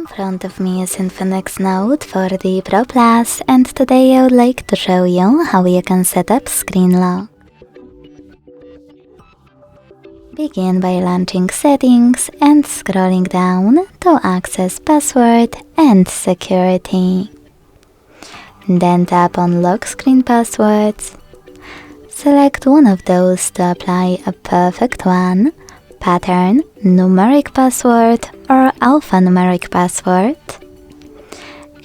In front of me is Infinix Note 40 Pro Plus, and today I would like to show you how you can set up screen lock. Begin by launching Settings and scrolling down to access Password and Security. Then tap on Lock Screen Passwords. Select one of those to apply a perfect one: pattern, numeric password, or alphanumeric password,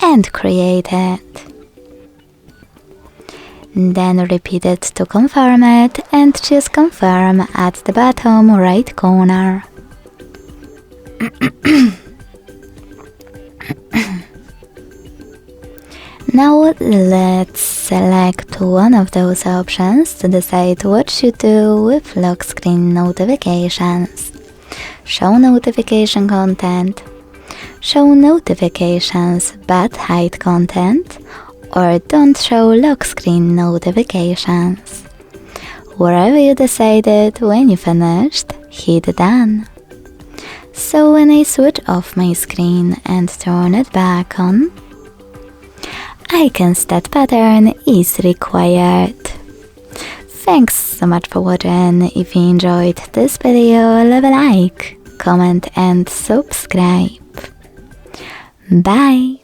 and create it. Then repeat it to confirm it and choose Confirm at the bottom right corner. Now let's select one of those options to decide what should do with lock screen notifications. Show notification content, show notifications but hide content, or don't show lock screen notifications. Wherever you decided, when you finished, hit done. So when I switch off my screen and turn it back on, icons that pattern is required. Thanks so much for watching. If you enjoyed this video, leave a like, comment and subscribe. Bye!